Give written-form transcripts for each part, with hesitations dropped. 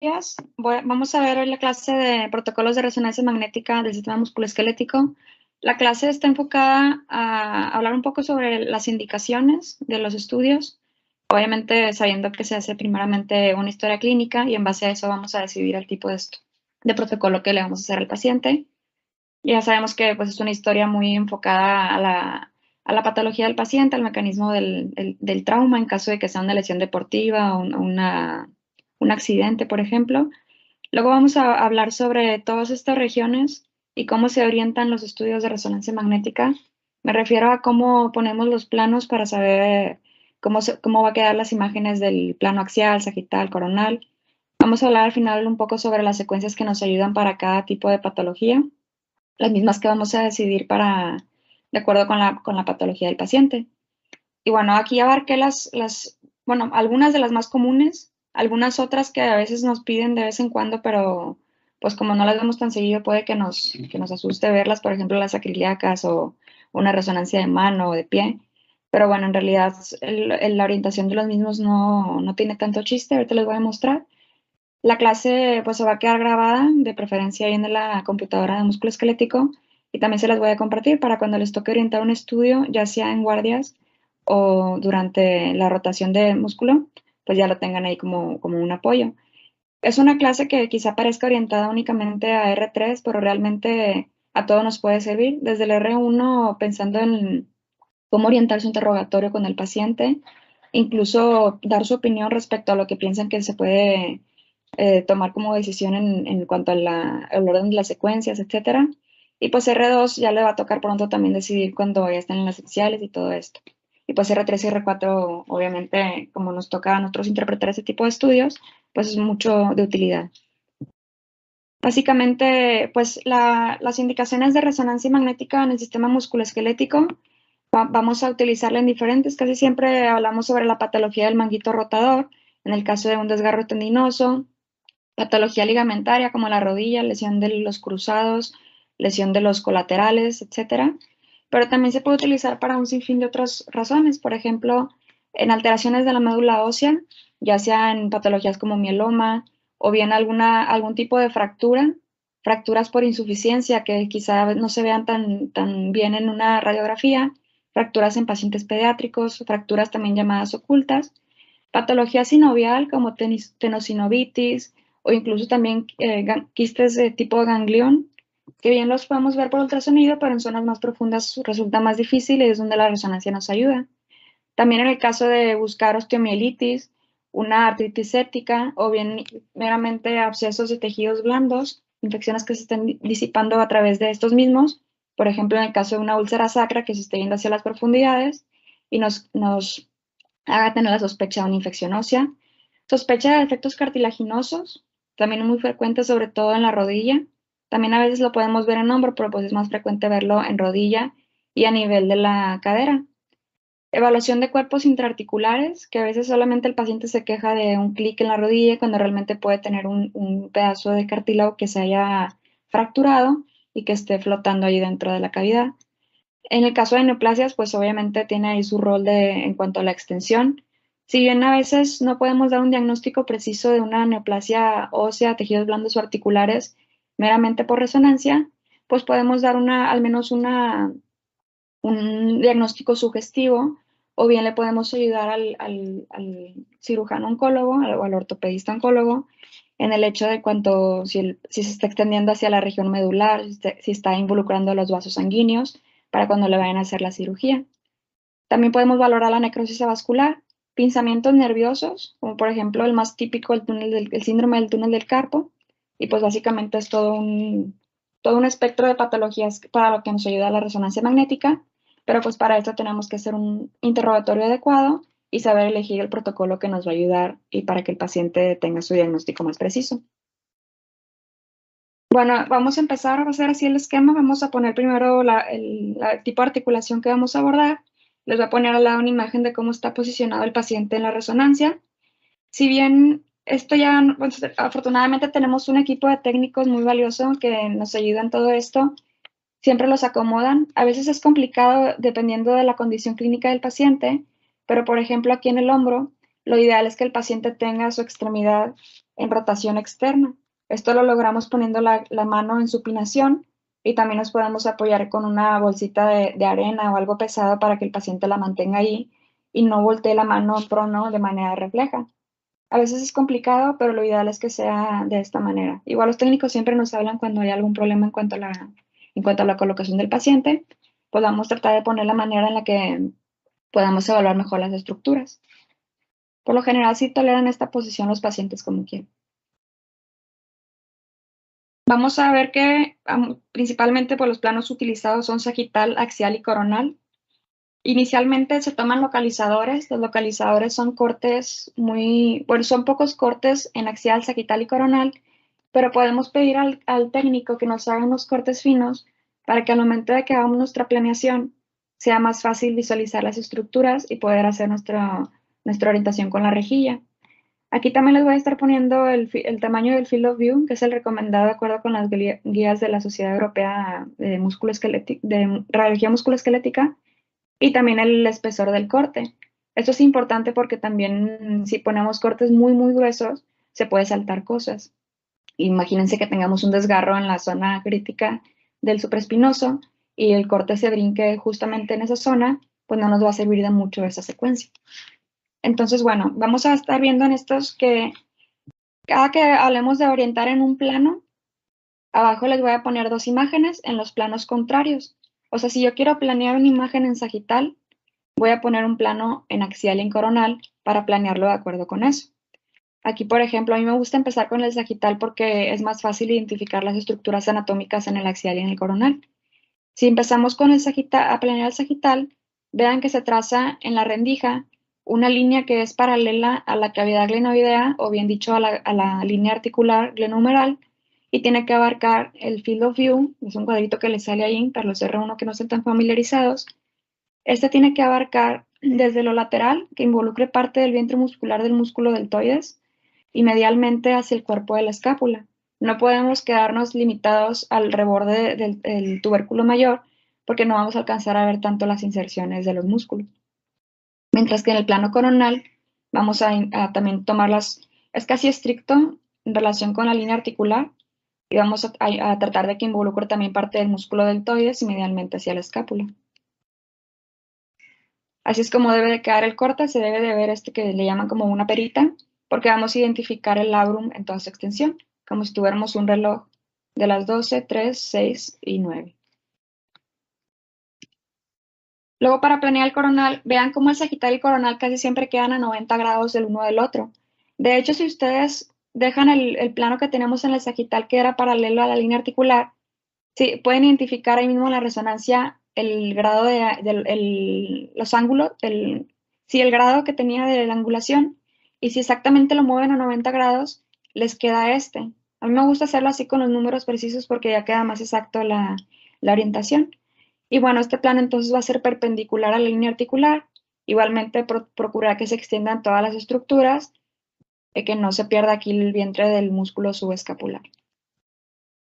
días. Vamos a ver hoy la clase de protocolos de resonancia magnética del sistema musculoesquelético. La clase está enfocada a hablar un poco sobre las indicaciones de los estudios, obviamente sabiendo que se hace primeramente una historia clínica y en base a eso vamos a decidir el tipo de protocolo que le vamos a hacer al paciente. Ya sabemos que pues, es una historia muy enfocada a la patología del paciente, al mecanismo del trauma en caso de que sea una lesión deportiva o un accidente, por ejemplo. Luego vamos a hablar sobre todas estas regiones y cómo se orientan los estudios de resonancia magnética. Me refiero a cómo ponemos los planos para saber cómo va a quedar las imágenes del plano axial, sagital, coronal. Vamos a hablar al final un poco sobre las secuencias que nos ayudan para cada tipo de patología, las mismas que vamos a decidir de acuerdo con la patología del paciente. Y bueno, aquí abarqué bueno, algunas de las más comunes, algunas otras que a veces nos piden de vez en cuando, pero pues como no las vemos tan seguido, puede que nos asuste verlas, por ejemplo, las acrílicas o una resonancia de mano o de pie. Pero bueno, en realidad la orientación de los mismos no tiene tanto chiste, ahorita les voy a mostrar. La clase pues se va a quedar grabada, de preferencia ahí en la computadora de músculo esquelético, y también se las voy a compartir para cuando les toque orientar un estudio, ya sea en guardias o durante la rotación de músculo, pues ya lo tengan ahí como un apoyo. Es una clase que quizá parezca orientada únicamente a R3, pero realmente a todo nos puede servir, desde el R1 pensando en cómo orientar su interrogatorio con el paciente, incluso dar su opinión respecto a lo que piensan que se puede tomar como decisión en cuanto al orden de las secuencias, etcétera. Y pues R2 ya le va a tocar pronto también decidir cuando ya estén en las iniciales y todo esto. Y pues R3 y R4, obviamente, como nos toca a nosotros interpretar ese tipo de estudios, pues es mucho de utilidad. Básicamente, pues las indicaciones de resonancia magnética en el sistema musculoesquelético vamos a utilizarla en diferentes. Casi siempre hablamos sobre la patología del manguito rotador, en el caso de un desgarro tendinoso, patología ligamentaria como la rodilla, lesión de los cruzados, lesión de los colaterales, etcétera. Pero también se puede utilizar para un sinfín de otras razones, por ejemplo, en alteraciones de la médula ósea, ya sea en patologías como mieloma o bien algún tipo de fractura, fracturas por insuficiencia que quizá no se vean tan bien en una radiografía, fracturas en pacientes pediátricos, fracturas también llamadas ocultas, patología sinovial como tenosinovitis o incluso también quistes de tipo ganglión, que bien los podemos ver por ultrasonido, pero en zonas más profundas resulta más difícil y es donde la resonancia nos ayuda. También en el caso de buscar osteomielitis, una artritis séptica o bien meramente abscesos de tejidos blandos, infecciones que se estén disipando a través de estos mismos, por ejemplo, en el caso de una úlcera sacra que se esté yendo hacia las profundidades y nos haga tener la sospecha de una infección ósea. Sospecha de defectos cartilaginosos, también muy frecuente, sobre todo en la rodilla. También a veces lo podemos ver en hombro, pero pues es más frecuente verlo en rodilla y a nivel de la cadera. Evaluación de cuerpos intraarticulares, que a veces solamente el paciente se queja de un clic en la rodilla cuando realmente puede tener un pedazo de cartílago que se haya fracturado y que esté flotando ahí dentro de la cavidad. En el caso de neoplasias, pues obviamente tiene ahí su rol en cuanto a la extensión. Si bien a veces no podemos dar un diagnóstico preciso de una neoplasia ósea, tejidos blandos o articulares, meramente por resonancia, pues podemos dar al menos un diagnóstico sugestivo, o bien le podemos ayudar al cirujano oncólogo o al ortopedista oncólogo en el hecho de si se está extendiendo hacia la región medular, si está involucrando los vasos sanguíneos para cuando le vayan a hacer la cirugía. También podemos valorar la necrosis vascular, pinzamientos nerviosos, como por ejemplo el más típico, el síndrome del túnel del carpo, y pues básicamente es todo un espectro de patologías para lo que nos ayuda la resonancia magnética, pero pues para esto tenemos que hacer un interrogatorio adecuado y saber elegir el protocolo que nos va a ayudar y para que el paciente tenga su diagnóstico más preciso. Bueno, vamos a empezar a hacer así el esquema. Vamos a poner primero el tipo de articulación que vamos a abordar. Les voy a poner al lado una imagen de cómo está posicionado el paciente en la resonancia. Si bien esto ya, pues, afortunadamente tenemos un equipo de técnicos muy valioso que nos ayuda en todo esto, siempre los acomodan. A veces es complicado dependiendo de la condición clínica del paciente, pero por ejemplo aquí en el hombro, lo ideal es que el paciente tenga su extremidad en rotación externa. Esto lo logramos poniendo la mano en supinación y también nos podemos apoyar con una bolsita de arena o algo pesado para que el paciente la mantenga ahí y no voltee la mano en prono de manera refleja. A veces es complicado, pero lo ideal es que sea de esta manera. Igual los técnicos siempre nos hablan cuando hay algún problema en cuanto a la colocación del paciente, pues vamos a tratar de poner la manera en la que podamos evaluar mejor las estructuras. Por lo general, sí toleran esta posición los pacientes como quieren. Vamos a ver que principalmente pues, los planos utilizados son sagital, axial y coronal. Inicialmente se toman localizadores. Los localizadores son cortes son pocos cortes en axial, sagital y coronal, pero podemos pedir al técnico que nos haga unos cortes finos para que al momento de que hagamos nuestra planeación sea más fácil visualizar las estructuras y poder hacer nuestra orientación con la rejilla. Aquí también les voy a estar poniendo el tamaño del field of view, que es el recomendado de acuerdo con las guías de la Sociedad Europea de Radiología Musculoesquelética, y también el espesor del corte. Esto es importante porque también si ponemos cortes muy, muy gruesos, se puede saltar cosas. Imagínense que tengamos un desgarro en la zona crítica del supraespinoso y el corte se brinque justamente en esa zona, pues no nos va a servir de mucho esa secuencia. Entonces, bueno, vamos a estar viendo en estos que cada que hablemos de orientar en un plano, abajo les voy a poner dos imágenes en los planos contrarios. O sea, si yo quiero planear una imagen en sagital, voy a poner un plano en axial y en coronal para planearlo de acuerdo con eso. Aquí, por ejemplo, a mí me gusta empezar con el sagital porque es más fácil identificar las estructuras anatómicas en el axial y en el coronal. Si empezamos con el sagital, a planear el sagital, vean que se traza en la rendija una línea que es paralela a la cavidad glenoidea, o bien dicho, a la línea articular glenohumeral, y tiene que abarcar el field of view, es un cuadrito que le sale ahí para los R1 que no estén tan familiarizados. Este tiene que abarcar desde lo lateral, que involucre parte del vientre muscular del músculo deltoides, y medialmente hacia el cuerpo de la escápula. No podemos quedarnos limitados al reborde del tubérculo mayor, porque no vamos a alcanzar a ver tanto las inserciones de los músculos. Mientras que en el plano coronal vamos a también tomarlas, es casi estricto en relación con la línea articular, y vamos a tratar de que involucre también parte del músculo deltoides y medialmente hacia la escápula. Así es como debe de quedar el corte, se debe de ver que le llaman como una perita, porque vamos a identificar el labrum en toda su extensión, como si tuviéramos un reloj de las 12, 3, 6 y 9. Luego, para planear el coronal, vean cómo el sagital y el coronal casi siempre quedan a 90 grados del uno del otro. De hecho, si ustedes dejan el plano que tenemos en el sagital, que era paralelo a la línea articular, sí, pueden identificar ahí mismo en la resonancia el grado los ángulos, el grado que tenía de la angulación, y si exactamente lo mueven a 90 grados, les queda este. A mí me gusta hacerlo así con los números precisos porque ya queda más exacto la orientación. Y bueno, este plano entonces va a ser perpendicular a la línea articular. Igualmente procurar que se extiendan todas las estructuras, que no se pierda aquí el vientre del músculo subescapular.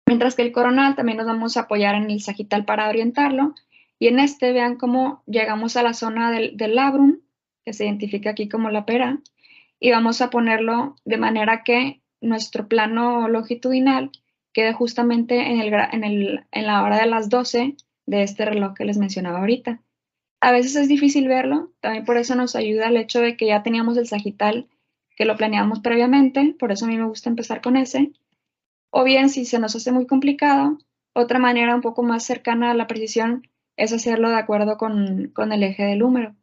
Mientras que el coronal también nos vamos a apoyar en el sagital para orientarlo. Y en este vean cómo llegamos a la zona del labrum, que se identifica aquí como la pera, y vamos a ponerlo de manera que nuestro plano longitudinal quede justamente en la hora de las 12 de este reloj que les mencionaba ahorita. A veces es difícil verlo, también por eso nos ayuda el hecho de que ya teníamos el sagital que lo planeamos previamente, por eso a mí me gusta empezar con ese. O bien, si se nos hace muy complicado, otra manera un poco más cercana a la precisión es hacerlo de acuerdo con el eje del húmero.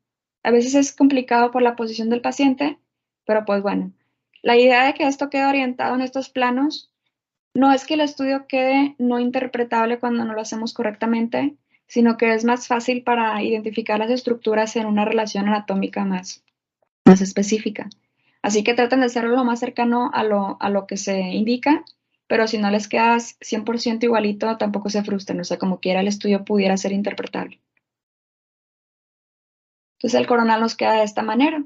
A veces es complicado por la posición del paciente, pero pues bueno, la idea de que esto quede orientado en estos planos no es que el estudio quede no interpretable cuando no lo hacemos correctamente, sino que es más fácil para identificar las estructuras en una relación anatómica más específica. Así que traten de hacerlo lo más cercano a lo que se indica, pero si no les quedas 100% igualito, tampoco se frustren, o sea, como quiera el estudio pudiera ser interpretable. Entonces el coronal nos queda de esta manera.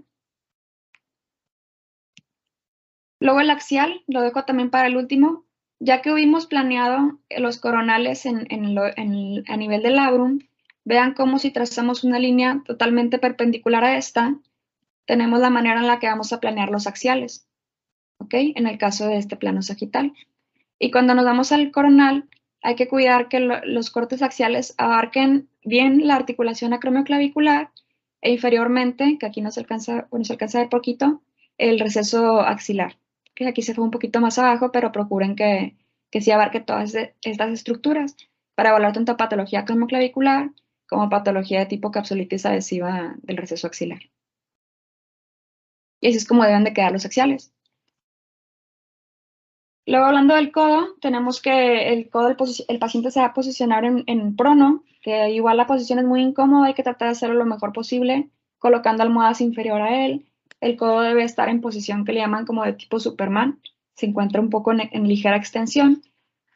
Luego el axial, lo dejo también para el último, ya que hubimos planeado los coronales a nivel del labrum, vean cómo si trazamos una línea totalmente perpendicular a esta, tenemos la manera en la que vamos a planear los axiales. ¿ok? En el caso de este plano sagital. Y cuando nos vamos al coronal, hay que cuidar que los cortes axiales abarquen bien la articulación acromioclavicular e inferiormente, que aquí no se alcanza, bueno, se alcanza a ver poquito, el receso axilar, que aquí se fue un poquito más abajo, pero procuren que sí abarque todas estas estructuras para evaluar tanto patología acromioclavicular como patología de tipo capsulitis adhesiva del receso axilar. Y así es como deben de quedar los axiales. Luego, hablando del codo, tenemos que el codo, el paciente se va a posicionar en prono, que igual la posición es muy incómoda, hay que tratar de hacerlo lo mejor posible, colocando almohadas inferior a él. El codo debe estar en posición que le llaman como de tipo Superman, se encuentra un poco en ligera extensión.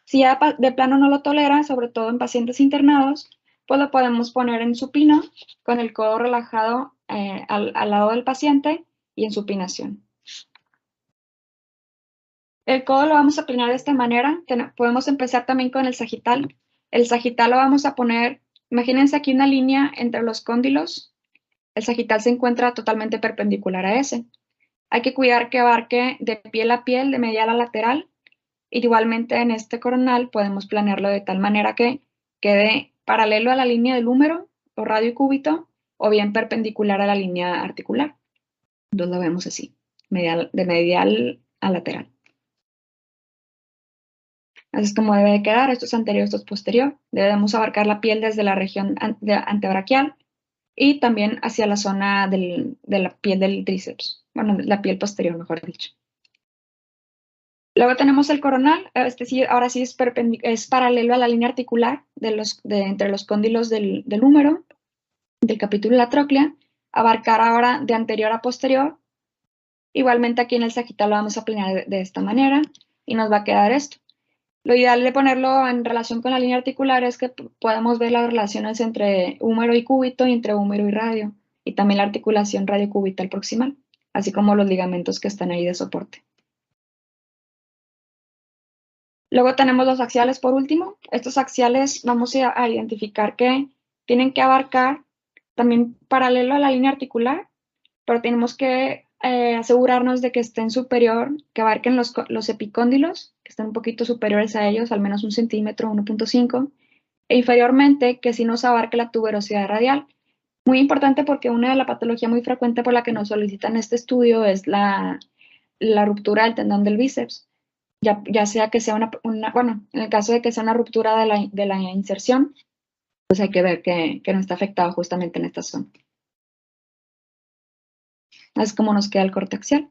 Si ya de plano no lo tolera, sobre todo en pacientes internados, pues lo podemos poner en supino, con el codo relajado al lado del paciente y en supinación. El codo lo vamos a planear de esta manera. Podemos empezar también con el sagital. El sagital lo vamos a poner, imagínense aquí una línea entre los cóndilos. El sagital se encuentra totalmente perpendicular a ese. Hay que cuidar que abarque de piel a piel, de medial a lateral. Igualmente en este coronal podemos planearlo de tal manera que quede paralelo a la línea del húmero o radio y cúbito, o bien perpendicular a la línea articular. Entonces lo vemos así, de medial a lateral. Así es como debe de quedar. Esto es anterior, esto es posterior. Debemos abarcar la piel desde la región antebraquial y también hacia la zona de la piel del tríceps. Bueno, la piel posterior, mejor dicho. Luego tenemos el coronal. Este sí, ahora sí es paralelo a la línea articular entre los cóndilos del húmero, del capítulo de la tróclea. Abarcar ahora de anterior a posterior. Igualmente aquí en el sagital lo vamos a planear de esta manera y nos va a quedar esto. Lo ideal de ponerlo en relación con la línea articular es que podamos ver las relaciones entre húmero y cúbito y entre húmero y radio, y también la articulación radiocubital proximal, así como los ligamentos que están ahí de soporte. Luego tenemos los axiales por último. Estos axiales vamos a identificar que tienen que abarcar también paralelo a la línea articular, pero tenemos que asegurarnos de que estén superior, que abarquen los epicóndilos, que estén un poquito superiores a ellos, al menos 1 centímetro, 1.5, e inferiormente que sí nos abarque la tuberosidad radial. Muy importante porque una de la patología muy frecuente por la que nos solicitan este estudio es la ruptura del tendón del bíceps, ya sea que sea bueno, en el caso de que sea una ruptura de la inserción, pues hay que ver que no está afectado justamente en esta zona. Es como nos queda el corte axial.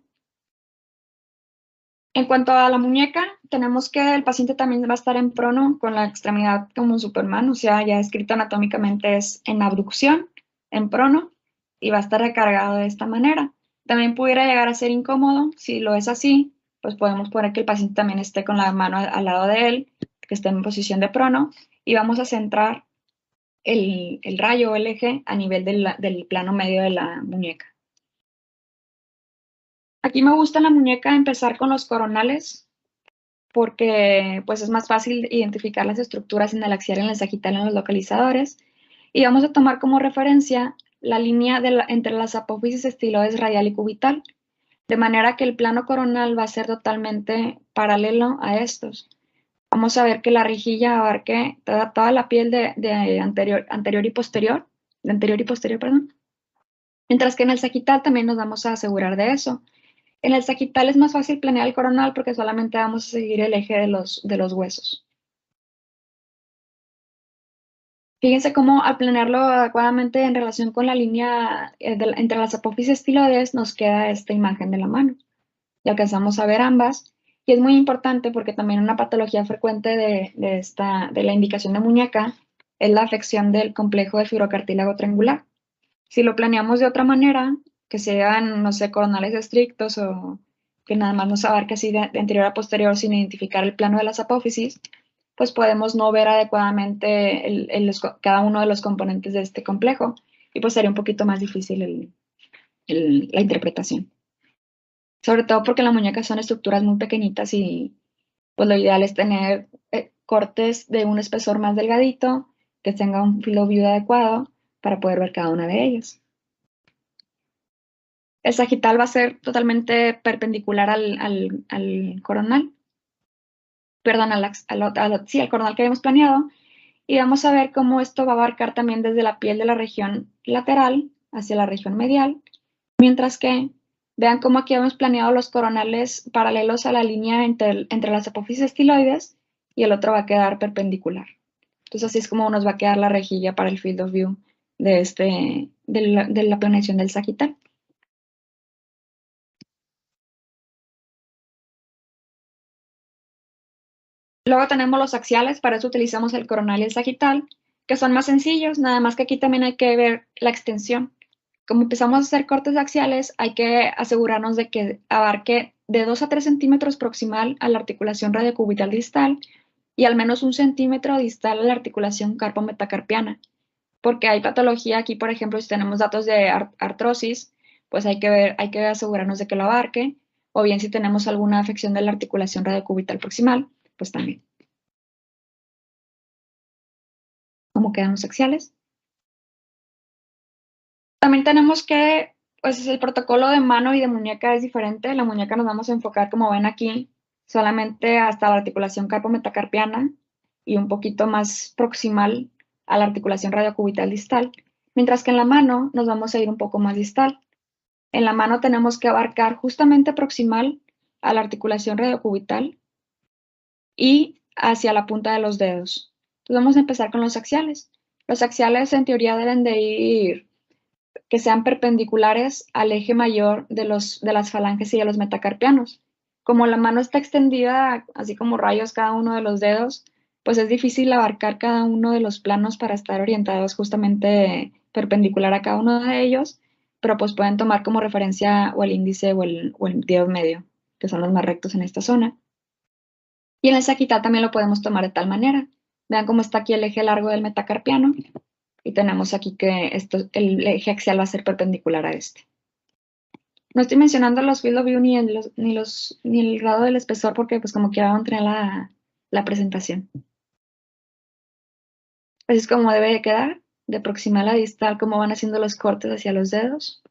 En cuanto a la muñeca, tenemos que el paciente también va a estar en prono con la extremidad como un Superman, o sea, ya escrito anatómicamente es en abducción, en prono, y va a estar recargado de esta manera. También pudiera llegar a ser incómodo, si lo es así, pues podemos poner que el paciente también esté con la mano al lado de él, que esté en posición de prono, y vamos a centrar el rayo o el eje a nivel del plano medio de la muñeca. Aquí me gusta en la muñeca empezar con los coronales, porque pues es más fácil identificar las estructuras en el axial y en el sagital en los localizadores. Y vamos a tomar como referencia la línea entre las apófisis estiloides radial y cubital, de manera que el plano coronal va a ser totalmente paralelo a estos. Vamos a ver que la rejilla abarque toda la piel de anterior y posterior, perdón. Mientras que en el sagital también nos vamos a asegurar de eso. En el sagital es más fácil planear el coronal porque solamente vamos a seguir el eje de los huesos. Fíjense cómo al planearlo adecuadamente en relación con la línea entre las apófisis estiloides nos queda esta imagen de la mano. Y alcanzamos a ver ambas. Y es muy importante porque también una patología frecuente de la indicación de muñeca es la afección del complejo de fibrocartílago triangular. Si lo planeamos de otra manera, que sean, no sé, coronales estrictos o que nada más nos abarque así de anterior a posterior sin identificar el plano de las apófisis, pues podemos no ver adecuadamente cada uno de los componentes de este complejo y pues sería un poquito más difícil la interpretación. Sobre todo porque en la muñeca son estructuras muy pequeñitas y pues lo ideal es tener cortes de un espesor más delgadito, que tenga un field of view adecuado para poder ver cada una de ellas. El sagital va a ser totalmente perpendicular al coronal, perdón, sí, al coronal que habíamos planeado. Y vamos a ver cómo esto va a abarcar también desde la piel de la región lateral hacia la región medial, mientras que vean cómo aquí hemos planeado los coronales paralelos a la línea entre las apófisis estiloides y el otro va a quedar perpendicular. Entonces así es como nos va a quedar la rejilla para el field of view de la planeación del sagital. Luego tenemos los axiales, para eso utilizamos el coronal y el sagital, que son más sencillos, nada más que aquí también hay que ver la extensión. Como empezamos a hacer cortes axiales, hay que asegurarnos de que abarque de 2 a 3 centímetros proximal a la articulación radiocubital distal y al menos 1 centímetro distal a la articulación carpo-metacarpiana, porque hay patología aquí, por ejemplo, si tenemos datos de artrosis, pues hay que asegurarnos de que lo abarque, o bien si tenemos alguna afección de la articulación radiocubital proximal, pues también. ¿Cómo quedan los axiales? También tenemos que, pues el protocolo de mano y de muñeca es diferente. La muñeca nos vamos a enfocar, como ven aquí, solamente hasta la articulación carpo-metacarpiana y un poquito más proximal a la articulación radiocubital distal, mientras que en la mano nos vamos a ir un poco más distal. En la mano tenemos que abarcar justamente proximal a la articulación radiocubital y hacia la punta de los dedos. Entonces vamos a empezar con los axiales. Los axiales en teoría deben de ir que sean perpendiculares al eje mayor de las falanges y de los metacarpianos. Como la mano está extendida, así como rayos cada uno de los dedos, pues es difícil abarcar cada uno de los planos para estar orientados justamente perpendicular a cada uno de ellos, pero pues pueden tomar como referencia o el índice o el dedo medio, que son los más rectos en esta zona. Y en el sagital también lo podemos tomar de tal manera. Vean cómo está aquí el eje largo del metacarpiano y tenemos aquí que el eje axial va a ser perpendicular a este. No estoy mencionando los field of view ni el grado del espesor porque pues como quiera vamos a tener la presentación. Así es como debe de quedar, de proximal a distal, cómo van haciendo los cortes hacia los dedos.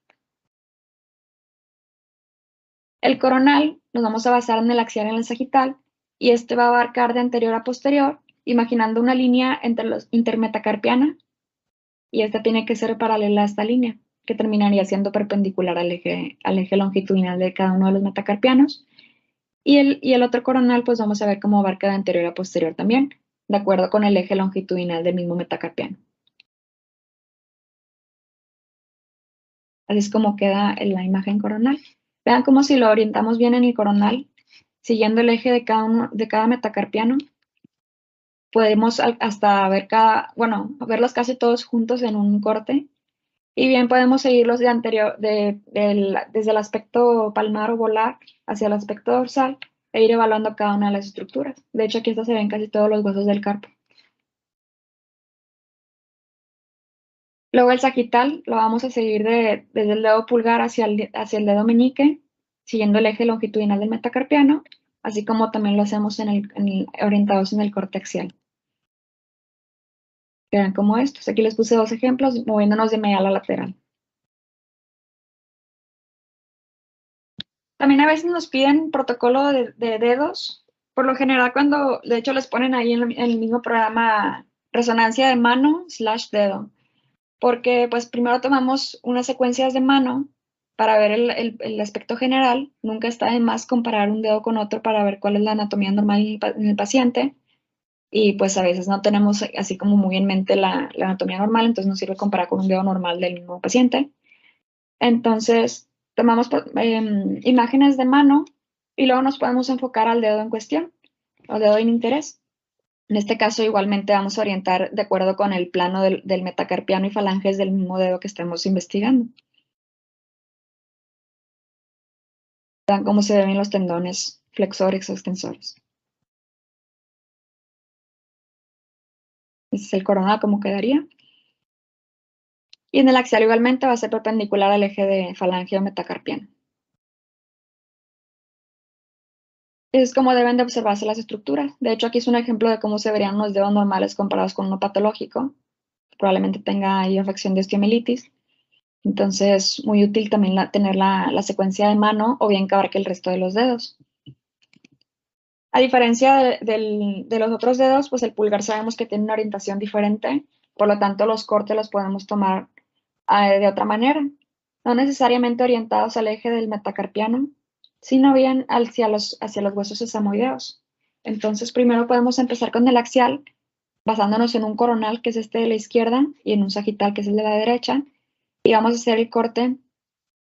El coronal nos vamos a basar en el axial y en el sagital y este va a abarcar de anterior a posterior, imaginando una línea entre los intermetacarpiana y esta tiene que ser paralela a esta línea, que terminaría siendo perpendicular al eje longitudinal de cada uno de los metacarpianos. Y el otro coronal, pues vamos a ver cómo abarca de anterior a posterior también, de acuerdo con el eje longitudinal del mismo metacarpiano. Así es como queda en la imagen coronal. Vean como si lo orientamos bien en el coronal, siguiendo el eje de cada metacarpiano, podemos hasta ver verlos casi todos juntos en un corte. Y bien podemos seguirlos desde el aspecto palmar o volar hacia el aspecto dorsal e ir evaluando cada una de las estructuras. De hecho, aquí se ven casi todos los huesos del carpo. Luego el sagital lo vamos a seguir desde el dedo pulgar hacia el dedo meñique, siguiendo el eje longitudinal del metacarpiano, así como también lo hacemos orientados en el corte axial. Quedan como estos. Aquí les puse 2 ejemplos, moviéndonos de medial a lateral. También a veces nos piden protocolo de dedos. Por lo general, de hecho les ponen ahí en el mismo programa resonancia de mano/dedo. Porque pues primero tomamos unas secuencias de mano para ver el aspecto general. Nunca está de más comparar un dedo con otro para ver cuál es la anatomía normal en el paciente. Y pues a veces no tenemos así como muy en mente la anatomía normal, entonces nos sirve comparar con un dedo normal del mismo paciente. Entonces, tomamos imágenes de mano y luego nos podemos enfocar al dedo en cuestión, o dedo en interés. En este caso, igualmente vamos a orientar de acuerdo con el plano del metacarpiano y falanges del mismo dedo que estemos investigando. Vean cómo se ven los tendones flexores o extensores. Este es el coronal, cómo quedaría. Y en el axial igualmente va a ser perpendicular al eje de falange o metacarpiano. Es como deben de observarse las estructuras. De hecho, aquí es un ejemplo de cómo se verían los dedos normales comparados con uno patológico. Probablemente tenga ahí afección de osteomielitis. Entonces, muy útil también tener la secuencia de mano o bien que abarque el resto de los dedos. A diferencia de los otros dedos, pues el pulgar sabemos que tiene una orientación diferente, por lo tanto los cortes los podemos tomar de otra manera, no necesariamente orientados al eje del metacarpiano, sino bien hacia los huesos sesamoideos. Entonces, primero podemos empezar con el axial, basándonos en un coronal, que es este de la izquierda, y en un sagital, que es el de la derecha, y vamos a hacer el corte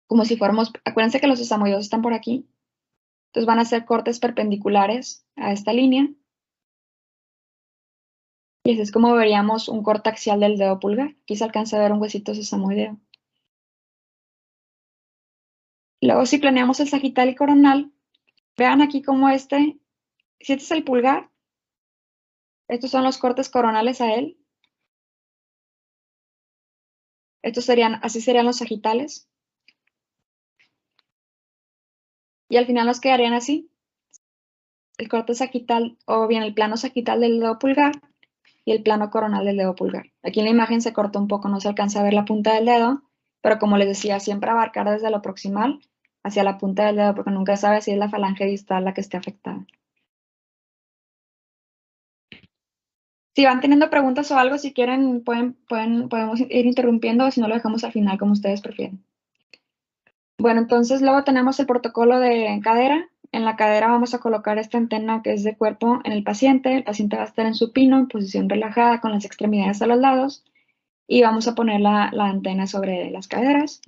como si fuéramos, acuérdense que los sesamoideos están por aquí, entonces van a ser cortes perpendiculares a esta línea, y así es como veríamos un corte axial del dedo pulgar. Aquí se alcanza a ver un huesito sesamoideo. Luego, si planeamos el sagital y coronal, vean aquí como si este es el pulgar, estos son los cortes coronales a él. Así serían los sagitales. Y al final nos quedarían así. El corte sagital, o bien el plano sagital del dedo pulgar y el plano coronal del dedo pulgar. Aquí en la imagen se corta un poco, no se alcanza a ver la punta del dedo, pero como les decía, siempre abarcar desde lo proximal hacia la punta del dedo, porque nunca sabe si es la falange distal la que esté afectada. Si van teniendo preguntas o algo, si quieren, podemos ir interrumpiendo, o si no, lo dejamos al final, como ustedes prefieren. Bueno, entonces luego tenemos el protocolo de cadera. En la cadera vamos a colocar esta antena que es de cuerpo en el paciente. El paciente va a estar en supino, en posición relajada, con las extremidades a los lados, y vamos a poner la antena sobre las caderas.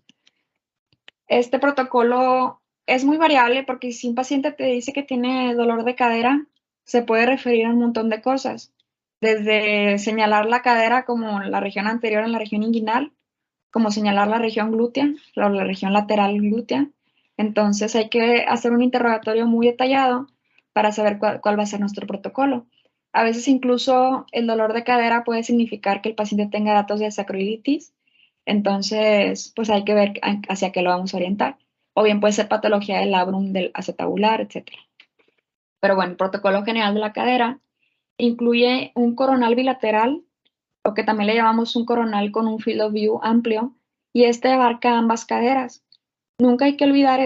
Este protocolo es muy variable porque si un paciente te dice que tiene dolor de cadera, se puede referir a un montón de cosas, desde señalar la cadera como la región anterior en la región inguinal, como señalar la región glútea o la región lateral glútea. Entonces hay que hacer un interrogatorio muy detallado para saber cuál va a ser nuestro protocolo. A veces incluso el dolor de cadera puede significar que el paciente tenga datos de sacroiliitis, entonces pues hay que ver hacia qué lo vamos a orientar. O bien puede ser patología del labrum, del acetabular, etc. Pero bueno, el protocolo general de la cadera incluye un coronal bilateral, o que también le llamamos un coronal con un field of view amplio, y este abarca ambas caderas. Nunca hay que olvidar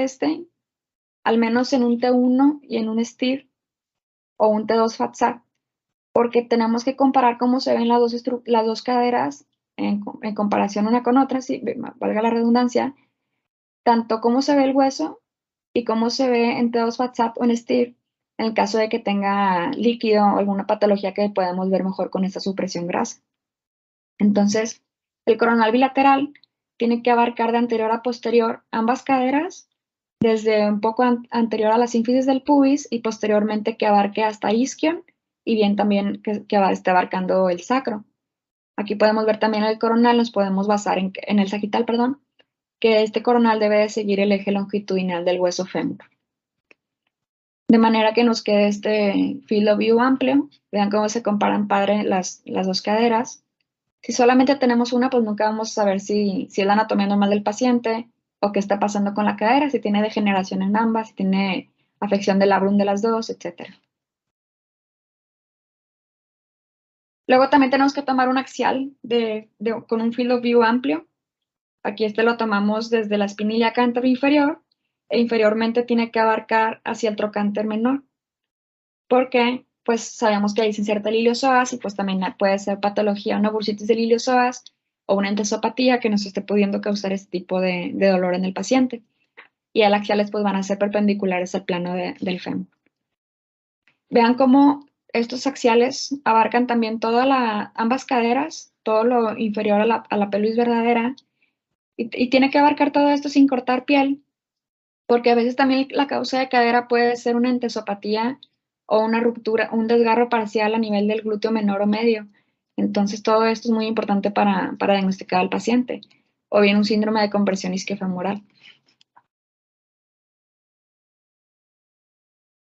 al menos en un T1 y en un STIR o un T2 FATSAC, porque tenemos que comparar cómo se ven las dos caderas en comparación una con otra, si valga la redundancia, tanto cómo se ve el hueso y cómo se ve en T2 FATSAC o en STIR, en el caso de que tenga líquido o alguna patología que podemos ver mejor con esta supresión grasa. Entonces, el coronal bilateral tiene que abarcar de anterior a posterior ambas caderas, desde un poco anterior a la sínfisis del pubis y posteriormente que abarque hasta isquion, y bien también que esté abarcando el sacro. Aquí podemos ver también el coronal, nos podemos basar en el sagital, perdón, que este coronal debe de seguir el eje longitudinal del hueso fémur. De manera que nos quede este field of view amplio. Vean cómo se comparan padre las dos caderas. Si solamente tenemos una, pues nunca vamos a saber si es la anatomía normal del paciente o qué está pasando con la cadera, si tiene degeneración en ambas, si tiene afección del labrum de las dos, etc. Luego también tenemos que tomar un axial con un field of view amplio. Aquí lo tomamos desde la espinilla cánter inferior e inferiormente tiene que abarcar hacia el trocánter menor, porque pues sabemos que ahí se inserta el iliosoas y pues también puede ser patología, una bursitis del iliosoas o una entesopatía que nos esté pudiendo causar este tipo de dolor en el paciente. Y el axiales pues van a ser perpendiculares al plano del fémur. Vean cómo estos axiales abarcan también ambas caderas, todo lo inferior a la pelvis verdadera, y tiene que abarcar todo esto sin cortar piel, porque a veces también la causa de cadera puede ser una entesopatía o una ruptura, un desgarro parcial a nivel del glúteo menor o medio. Entonces todo esto es muy importante para diagnosticar al paciente, o bien un síndrome de compresión isquiofemoral.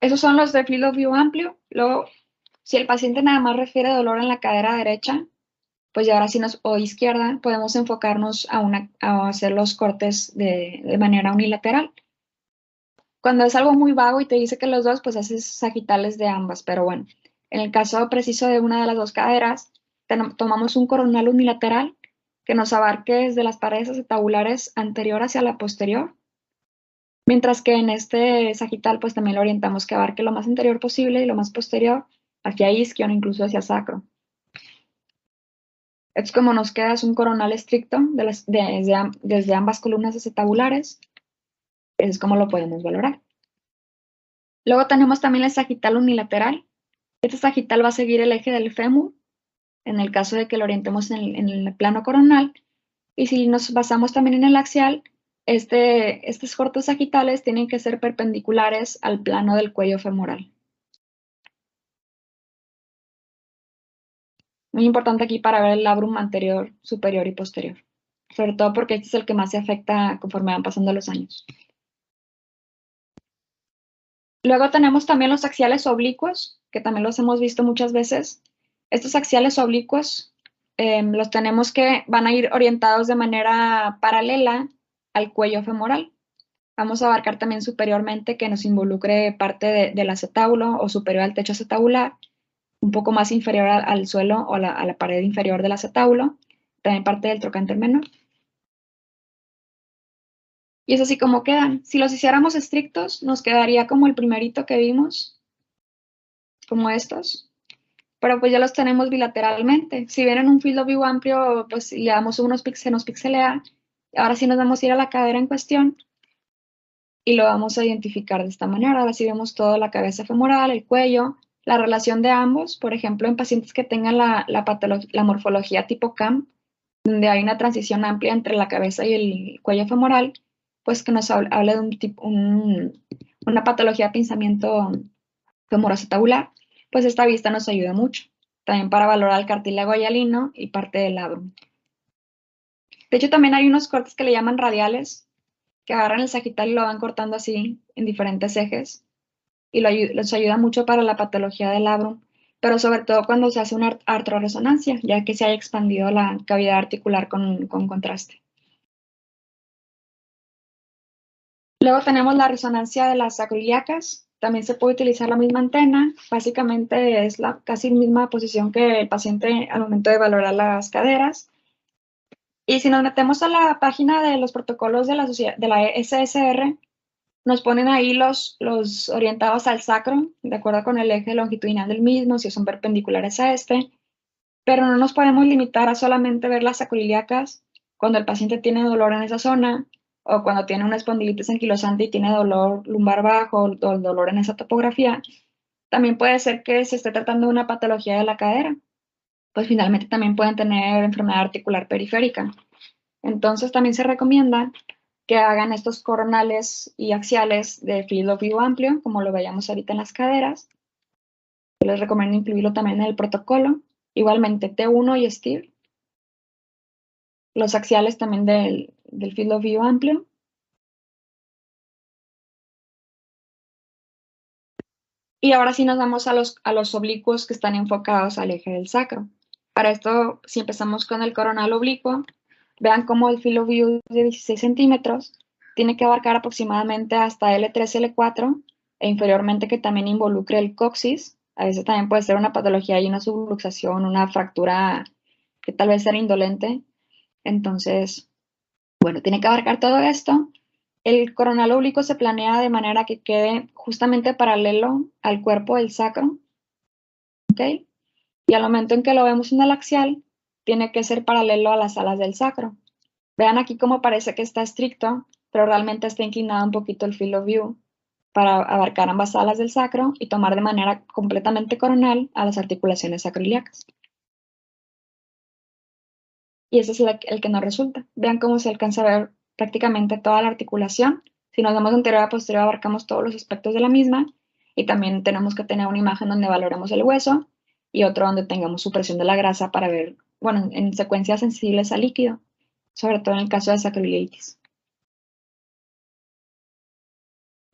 Esos son los de field of view amplio. Luego, si el paciente nada más refiere dolor en la cadera derecha, pues ya ahora sí o izquierda, podemos enfocarnos a hacer los cortes de manera unilateral. Cuando es algo muy vago y te dice que los dos, pues haces sagitales de ambas. Pero bueno, en el caso preciso de una de las dos caderas, tomamos un coronal unilateral que nos abarque desde las paredes acetabulares anterior hacia la posterior, mientras que en este sagital pues también lo orientamos que abarque lo más anterior posible y lo más posterior hacia isquion, incluso hacia sacro. Es como nos queda, es un coronal estricto desde ambas columnas acetabulares. Es como lo podemos valorar. Luego tenemos también el sagital unilateral. Este sagital va a seguir el eje del fémur, en el caso de que lo orientemos en el plano coronal. Y si nos basamos también en el axial, estos cortes sagitales tienen que ser perpendiculares al plano del cuello femoral. Muy importante aquí para ver el labrum anterior, superior y posterior. Sobre todo porque este es el que más se afecta conforme van pasando los años. Luego tenemos también los axiales oblicuos, que también los hemos visto muchas veces. Estos axiales oblicuos los tenemos que van a ir orientados de manera paralela al cuello femoral. Vamos a abarcar también superiormente que nos involucre parte del acetábulo o superior al techo acetabular, un poco más inferior al suelo o a la pared inferior del acetábulo, también parte del trocánter menor. Y es así como quedan. Si los hiciéramos estrictos, nos quedaría como el primerito que vimos, como estos. Pero pues ya los tenemos bilateralmente. Si bien en un field of view amplio, pues le damos se nos pixelea. Ahora sí nos vamos a ir a la cadera en cuestión y lo vamos a identificar de esta manera. Ahora sí vemos toda la cabeza femoral, el cuello, la relación de ambos. Por ejemplo, en pacientes que tengan la morfología tipo CAM, donde hay una transición amplia entre la cabeza y el cuello femoral, pues que nos hable de una patología de pinzamiento femoroacetabular, pues esta vista nos ayuda mucho. También para valorar el cartílago hialino y parte del labrum. De hecho, también hay unos cortes que le llaman radiales, que agarran el sagital y lo van cortando así en diferentes ejes. Y les ayuda mucho para la patología del labrum, pero sobre todo cuando se hace una artroresonancia, ya que se haya expandido la cavidad articular con contraste. Luego tenemos la resonancia de las sacroiliacas. También se puede utilizar la misma antena. Básicamente es la casi misma posición que el paciente al momento de valorar las caderas. Y si nos metemos a la página de los protocolos de la SSR, nos ponen ahí los orientados al sacro, de acuerdo con el eje longitudinal del mismo, si son perpendiculares a este. Pero no nos podemos limitar a solamente ver las sacroiliacas cuando el paciente tiene dolor en esa zona, o cuando tiene una espondilitis anquilosante y tiene dolor lumbar bajo o dolor en esa topografía. También puede ser que se esté tratando de una patología de la cadera. Pues finalmente también pueden tener enfermedad articular periférica. Entonces también se recomienda que hagan estos coronales y axiales de field of view amplio, como lo veíamos ahorita en las caderas. Yo les recomiendo incluirlo también en el protocolo. Igualmente T1 y STIR. Los axiales también del field of view amplio. Y ahora sí nos vamos a los oblicuos que están enfocados al eje del sacro. Para esto, si empezamos con el coronal oblicuo, vean cómo el field of view de 16 centímetros tiene que abarcar aproximadamente hasta L3, L4, e inferiormente que también involucre el coxis. A veces también puede ser una patología y una subluxación, una fractura que tal vez sea indolente. Entonces, bueno, tiene que abarcar todo esto. El coronal oblicuo se planea de manera que quede justamente paralelo al cuerpo del sacro, ¿ok? Y al momento en que lo vemos en el axial, tiene que ser paralelo a las alas del sacro. Vean aquí cómo parece que está estricto, pero realmente está inclinado un poquito el field of view para abarcar ambas alas del sacro y tomar de manera completamente coronal a las articulaciones sacroiliacas. Y ese es el que nos resulta. Vean cómo se alcanza a ver prácticamente toda la articulación. Si nos vamos anterior a posterior, abarcamos todos los aspectos de la misma, y también tenemos que tener una imagen donde valoremos el hueso y otro donde tengamos supresión de la grasa para ver, bueno, en secuencias sensibles al líquido, sobre todo en el caso de sacroiliitis.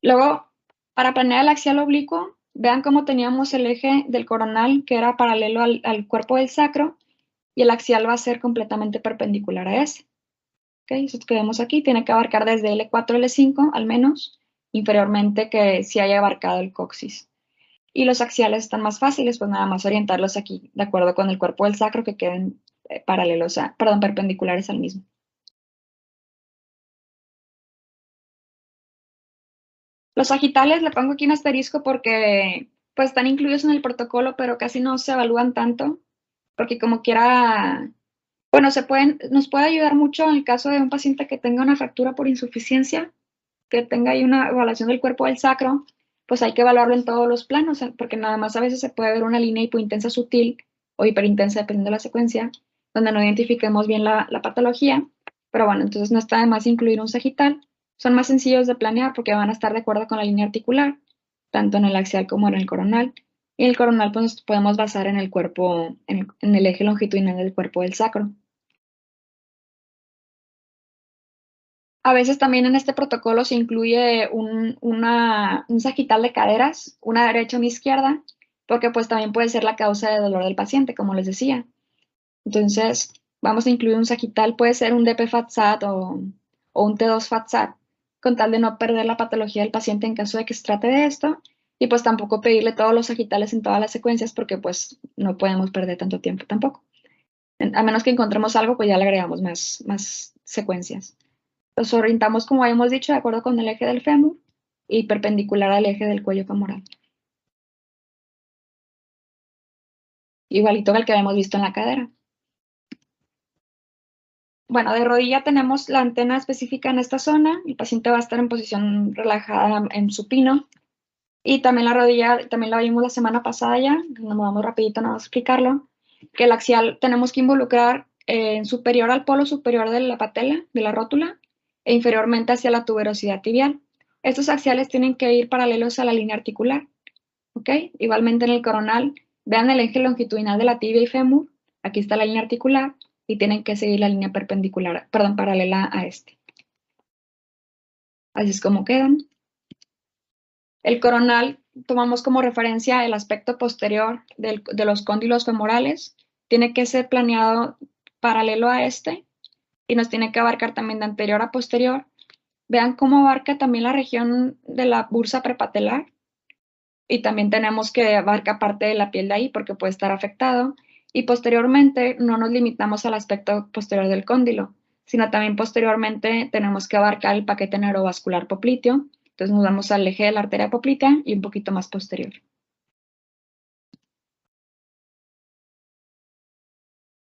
Luego, para planear el axial oblicuo, vean cómo teníamos el eje del coronal que era paralelo al cuerpo del sacro, y el axial va a ser completamente perpendicular a ese. Okay, eso que vemos aquí tiene que abarcar desde L4 a L5 al menos, inferiormente que si haya abarcado el coxis. Y los axiales están más fáciles, pues nada más orientarlos aquí de acuerdo con el cuerpo del sacro que queden perpendiculares al mismo. Los sagitales le pongo aquí un asterisco porque pues están incluidos en el protocolo, pero casi no se evalúan tanto, porque como quiera, bueno, nos puede ayudar mucho en el caso de un paciente que tenga una fractura por insuficiencia, que tenga ahí una evaluación del cuerpo del sacro, pues hay que evaluarlo en todos los planos, porque nada más a veces se puede ver una línea hipointensa sutil o hiperintensa, dependiendo de la secuencia, donde no identifiquemos bien la patología, pero bueno, entonces no está de más incluir un sagital. Son más sencillos de planear porque van a estar de acuerdo con la línea articular, tanto en el axial como en el coronal. Y en el coronal pues nos podemos basar en el cuerpo, en el eje longitudinal del cuerpo del sacro. A veces también en este protocolo se incluye un sagital de caderas, una derecha y una izquierda, porque pues también puede ser la causa de dolor del paciente, como les decía. Entonces, vamos a incluir un sagital, puede ser un DP-FAT-SAT o un T2-FAT-SAT, con tal de no perder la patología del paciente en caso de que se trate de esto, y pues tampoco pedirle todos los sagitales en todas las secuencias, porque pues no podemos perder tanto tiempo tampoco. A menos que encontremos algo, pues ya le agregamos más secuencias. Los orientamos, como habíamos dicho, de acuerdo con el eje del fémur y perpendicular al eje del cuello femoral. Igualito que el que habíamos visto en la cadera. Bueno, de rodilla tenemos la antena específica en esta zona. El paciente va a estar en posición relajada en supino. Y también la rodilla, también la vimos la semana pasada ya, nos vamos rapidito, no vamos a explicarlo, que el axial tenemos que involucrar superior al polo superior de la patela, de la rótula, e inferiormente hacia la tuberosidad tibial. Estos axiales tienen que ir paralelos a la línea articular, ¿ok? Igualmente en el coronal, vean el eje longitudinal de la tibia y fémur, aquí está la línea articular, y tienen que seguir la línea perpendicular, perdón, paralela a este. Así es como quedan. El coronal tomamos como referencia el aspecto posterior de los cóndilos femorales. Tiene que ser planeado paralelo a este y nos tiene que abarcar también de anterior a posterior. Vean cómo abarca también la región de la bursa prepatelar y también tenemos que abarcar parte de la piel de ahí porque puede estar afectado. Y posteriormente no nos limitamos al aspecto posterior del cóndilo, sino también posteriormente tenemos que abarcar el paquete neurovascular popliteo. Entonces nos vamos al eje de la arteria poplitea y un poquito más posterior.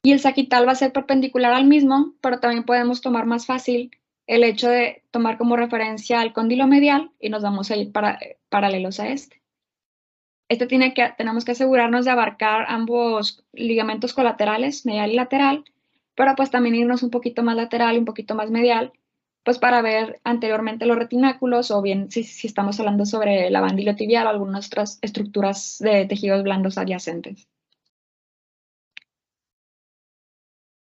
Y el sagital va a ser perpendicular al mismo, pero también podemos tomar más fácil el hecho de tomar como referencia al cóndilo medial y nos vamos a ir paralelos a este. Tenemos que asegurarnos de abarcar ambos ligamentos colaterales, medial y lateral, pero pues también irnos un poquito más lateral y un poquito más medial, pues para ver anteriormente los retináculos o bien si estamos hablando sobre la banda tibial o algunas otras estructuras de tejidos blandos adyacentes.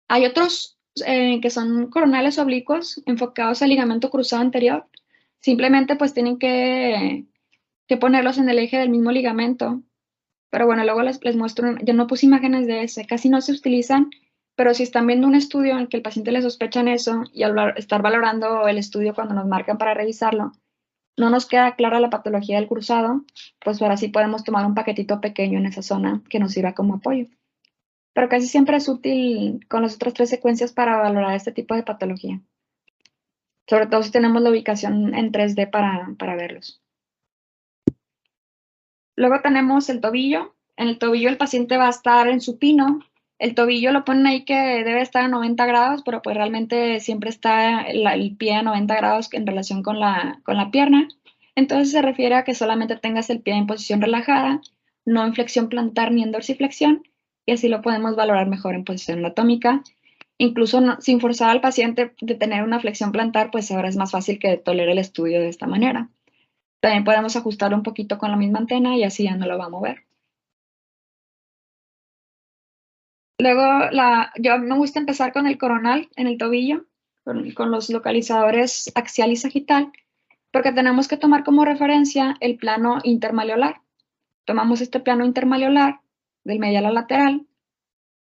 Hay otros que son coronales oblicuos enfocados al ligamento cruzado anterior. Simplemente pues tienen que ponerlos en el eje del mismo ligamento. Pero bueno, luego les muestro, yo no puse imágenes de ese, casi no se utilizan, pero si están viendo un estudio en el que el paciente le sospechan eso y al estar valorando el estudio cuando nos marcan para revisarlo, no nos queda clara la patología del cruzado, pues ahora sí podemos tomar un paquetito pequeño en esa zona que nos sirva como apoyo. Pero casi siempre es útil con las otras 3 secuencias para valorar este tipo de patología. Sobre todo si tenemos la ubicación en 3D para verlos. Luego tenemos el tobillo. En el tobillo el paciente va a estar en supino. El tobillo lo ponen ahí que debe estar a 90 grados, pero pues realmente siempre está el pie a 90 grados en relación con la pierna. Entonces se refiere a que solamente tengas el pie en posición relajada, no en flexión plantar ni en dorsiflexión, y así lo podemos valorar mejor en posición anatómica. Incluso sin forzar al paciente de tener una flexión plantar, pues ahora es más fácil que tolere el estudio de esta manera. También podemos ajustarlo un poquito con la misma antena y así ya no lo va a mover. Luego, yo me gusta empezar con el coronal en el tobillo, con los localizadores axial y sagital, porque tenemos que tomar como referencia el plano intermaleolar. Tomamos este plano intermaleolar del medial al lateral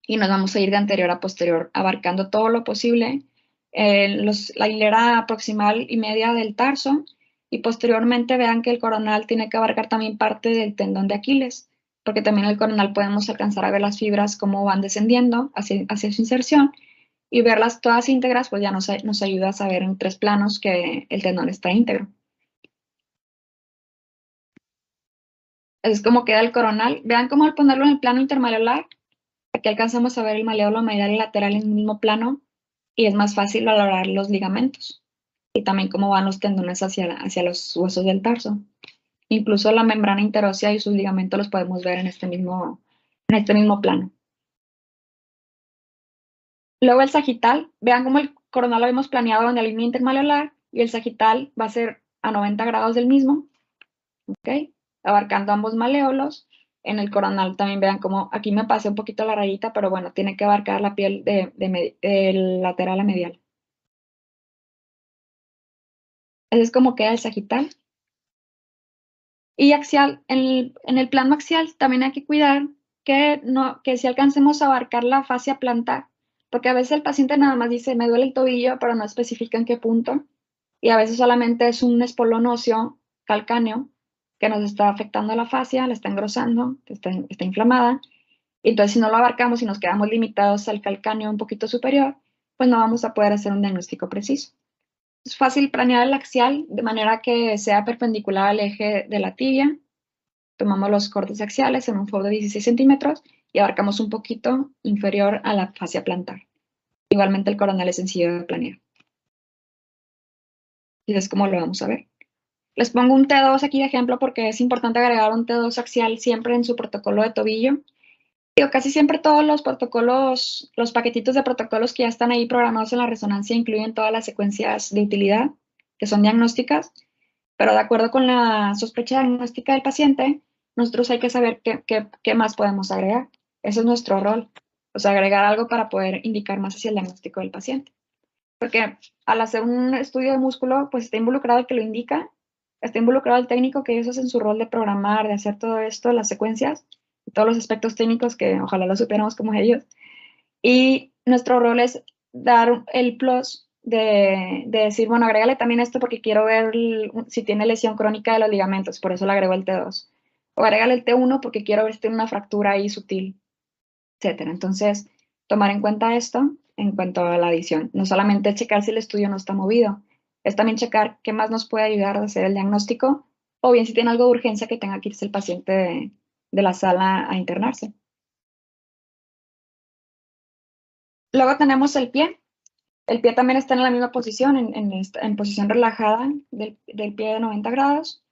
y nos vamos a ir de anterior a posterior, abarcando todo lo posible, la hilera proximal y media del tarso, y posteriormente vean que el coronal tiene que abarcar también parte del tendón de Aquiles, porque también en el coronal podemos alcanzar a ver las fibras cómo van descendiendo hacia su inserción, y verlas todas íntegras, pues ya nos ayuda a saber en 3 planos que el tendón está íntegro. Es como queda el coronal. Vean cómo al ponerlo en el plano intermaleolar, aquí alcanzamos a ver el maleolo medial y lateral en el mismo plano, y es más fácil valorar los ligamentos, y también cómo van los tendones hacia los huesos del tarso. Incluso la membrana interósea y sus ligamentos los podemos ver en este mismo plano. Luego el sagital, vean cómo el coronal lo hemos planeado en la línea intermaleolar, y el sagital va a ser a 90 grados del mismo, ¿ok? Abarcando ambos maleolos. En el coronal también vean cómo, aquí me pasé un poquito la rayita, pero bueno, tiene que abarcar la piel del lateral a medial. Ese es como queda el sagital. Y axial, en el plano axial también hay que cuidar que si alcancemos a abarcar la fascia plantar, porque a veces el paciente nada más dice, me duele el tobillo, pero no especifica en qué punto, y a veces solamente es un espolón óseo calcáneo que nos está afectando la fascia, la está engrosando, está inflamada, y entonces si no lo abarcamos y nos quedamos limitados al calcáneo un poquito superior, pues no vamos a poder hacer un diagnóstico preciso. Es fácil planear el axial de manera que sea perpendicular al eje de la tibia. Tomamos los cortes axiales en un FOB de 16 centímetros y abarcamos un poquito inferior a la fascia plantar. Igualmente el coronal es sencillo de planear. Y es como lo vamos a ver. Les pongo un T2 aquí de ejemplo porque es importante agregar un T2 axial siempre en su protocolo de tobillo. Digo, casi siempre todos los protocolos, los paquetitos de protocolos que ya están ahí programados en la resonancia incluyen todas las secuencias de utilidad, que son diagnósticas, pero de acuerdo con la sospecha diagnóstica del paciente, nosotros hay que saber qué más podemos agregar. Ese es nuestro rol, o sea, agregar algo para poder indicar más hacia el diagnóstico del paciente. Porque al hacer un estudio de músculo, pues está involucrado el que lo indica, está involucrado el técnico que ellos hacen su rol de programar, de hacer todo esto, las secuencias, todos los aspectos técnicos que ojalá lo supiéramos como ellos. Y nuestro rol es dar el plus de decir, bueno, agrégale también esto porque quiero ver si tiene lesión crónica de los ligamentos, por eso le agrego el T2. O agrégale el T1 porque quiero ver si tiene una fractura ahí sutil, etcétera. Entonces, tomar en cuenta esto en cuanto a la adición. No solamente checar si el estudio no está movido, es también checar qué más nos puede ayudar a hacer el diagnóstico, o bien si tiene algo de urgencia que tenga que irse el paciente de la sala a internarse. Luego tenemos el pie. El pie también está en la misma posición, en posición relajada del pie de 90 grados.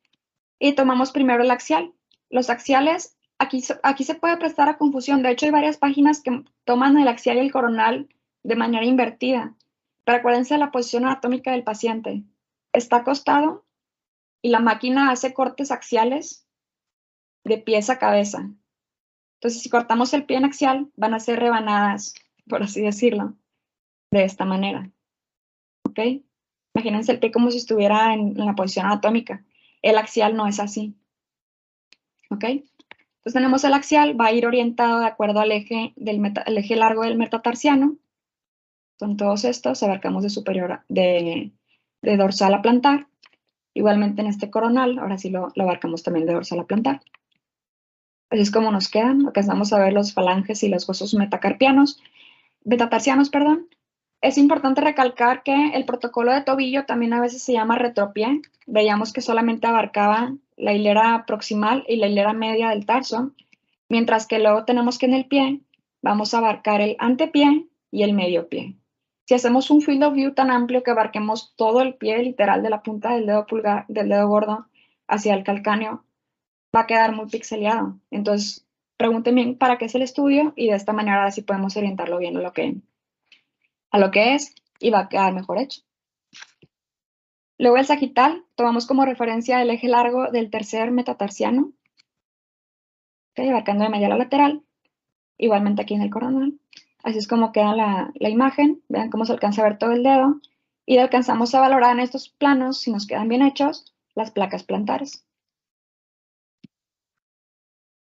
Y tomamos primero el axial. Los axiales, aquí se puede prestar a confusión. De hecho, hay varias páginas que toman el axial y el coronal de manera invertida. Pero acuérdense de la posición anatómica del paciente. Está acostado y la máquina hace cortes axiales de pies a cabeza. Entonces, si cortamos el pie en axial, van a ser rebanadas, por así decirlo, de esta manera. ¿Ok? Imagínense el pie como si estuviera en la posición anatómica. El axial no es así. ¿Ok? Entonces tenemos el axial, va a ir orientado de acuerdo al eje, el eje largo del metatarsiano. Son todos estos, abarcamos de dorsal a plantar. Igualmente en este coronal, ahora sí lo abarcamos también de dorsal a plantar. Así es como nos quedan. Alcanzamos a ver los falanges y los huesos metatarsianos, perdón. Es importante recalcar que el protocolo de tobillo también a veces se llama retropié. Veíamos que solamente abarcaba la hilera proximal y la hilera media del tarso, mientras que luego tenemos que en el pie vamos a abarcar el antepié y el medio pie. Si hacemos un field of view tan amplio que abarquemos todo el pie literal de la punta del dedo pulgar, del dedo gordo hacia el calcáneo, va a quedar muy pixeleado. Entonces, pregúntenme para qué es el estudio y de esta manera así podemos orientarlo bien a lo que es, y va a quedar mejor hecho. Luego el sagital, tomamos como referencia el eje largo del tercer metatarsiano, ¿okay? Abarcando de medial a lateral, igualmente aquí en el coronal. Así es como queda la imagen, vean cómo se alcanza a ver todo el dedo, y alcanzamos a valorar en estos planos, si nos quedan bien hechos, las placas plantares.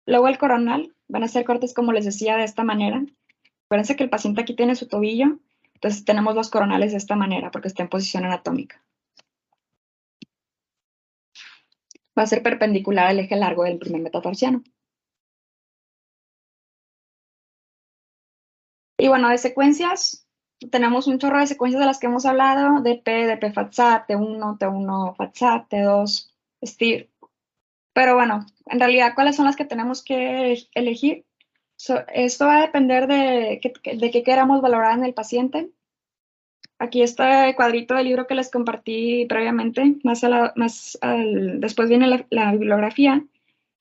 Luego el coronal, van a ser cortes como les decía de esta manera. Acuérdense que el paciente aquí tiene su tobillo, entonces tenemos los coronales de esta manera porque está en posición anatómica. Va a ser perpendicular al eje largo del primer metatarsiano. Y bueno, de secuencias, tenemos un chorro de secuencias de las que hemos hablado, DP, DP-FATSAT, T1, T1-FATSAT, T2, STIR. Pero bueno, en realidad, ¿cuáles son las que tenemos que elegir? Esto va a depender de qué queramos valorar en el paciente. Aquí está el cuadrito del libro que les compartí previamente, después viene la bibliografía.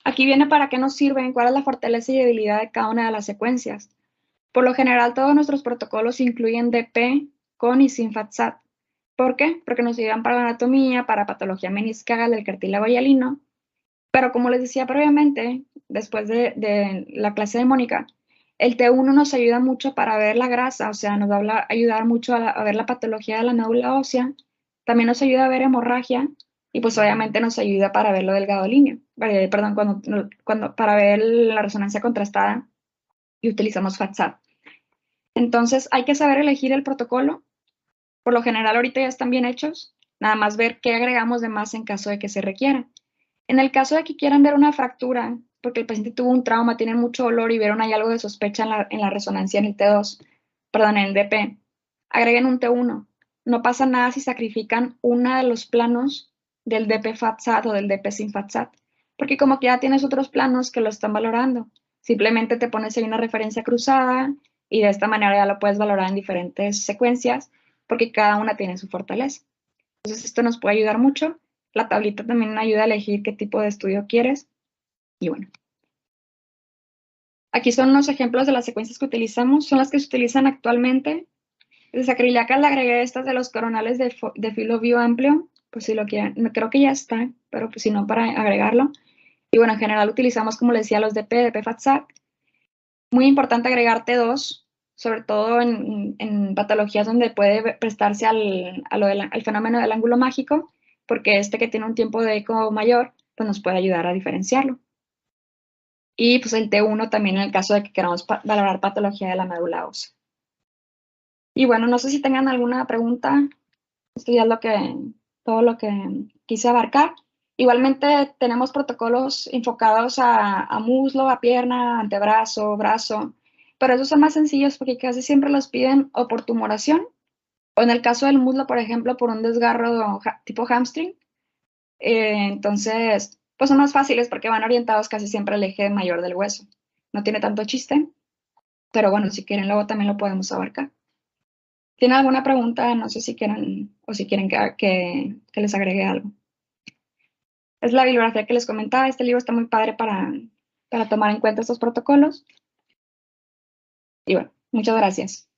Aquí viene para qué nos sirven, cuál es la fortaleza y debilidad de cada una de las secuencias. Por lo general, todos nuestros protocolos incluyen DP con y sin FATSAT. ¿Por qué? Porque nos ayudan para anatomía, para patología meniscal del cartílago hialino. Pero como les decía previamente, después de la clase de Mónica, el T1 nos ayuda mucho para ver la grasa, o sea, nos va a ayudar mucho a ver la patología de la médula ósea. También nos ayuda a ver hemorragia y pues obviamente nos ayuda para ver lo del gadolíneo. Perdón, para ver la resonancia contrastada y utilizamos FATSAT. Entonces hay que saber elegir el protocolo. Por lo general ahorita ya están bien hechos, nada más ver qué agregamos de más en caso de que se requiera. En el caso de que quieran ver una fractura, porque el paciente tuvo un trauma, tiene mucho dolor y vieron ahí algo de sospecha en la resonancia en el T2, perdón, en el DP, agreguen un T1. No pasa nada si sacrifican uno de los planos del DP FATSAT o del DP sin FATSAT, porque como que ya tienes otros planos que lo están valorando. Simplemente te pones ahí una referencia cruzada y de esta manera ya lo puedes valorar en diferentes secuencias, porque cada una tiene su fortaleza. Entonces esto nos puede ayudar mucho. La tablita también ayuda a elegir qué tipo de estudio quieres. Y bueno, aquí son unos ejemplos de las secuencias que utilizamos. Son las que se utilizan actualmente. De sacrilacas le agregué estas de los coronales de filo bio amplio. Pues si lo quieren, creo que ya está, pero pues si no, para agregarlo. Y bueno, en general utilizamos, como les decía, los DP FATSAT. Muy importante agregar T2, sobre todo en patologías donde puede prestarse al fenómeno del ángulo mágico, porque este que tiene un tiempo de eco mayor, pues nos puede ayudar a diferenciarlo. Y pues el T1 también en el caso de que queramos valorar patología de la médula ósea. Y bueno, no sé si tengan alguna pregunta. Esto ya es todo lo que quise abarcar. Igualmente tenemos protocolos enfocados a muslo, a pierna, antebrazo, brazo, pero esos son más sencillos porque casi siempre los piden o por tumoración o en el caso del muslo, por ejemplo, por un desgarro tipo hamstring. Entonces, pues son más fáciles porque van orientados casi siempre al eje mayor del hueso. No tiene tanto chiste, pero bueno, si quieren luego también lo podemos abarcar. ¿Tienen alguna pregunta? No sé si quieren o si quieren que les agregue algo. Es la bibliografía que les comentaba. Este libro está muy padre para tomar en cuenta estos protocolos. Y bueno, muchas gracias.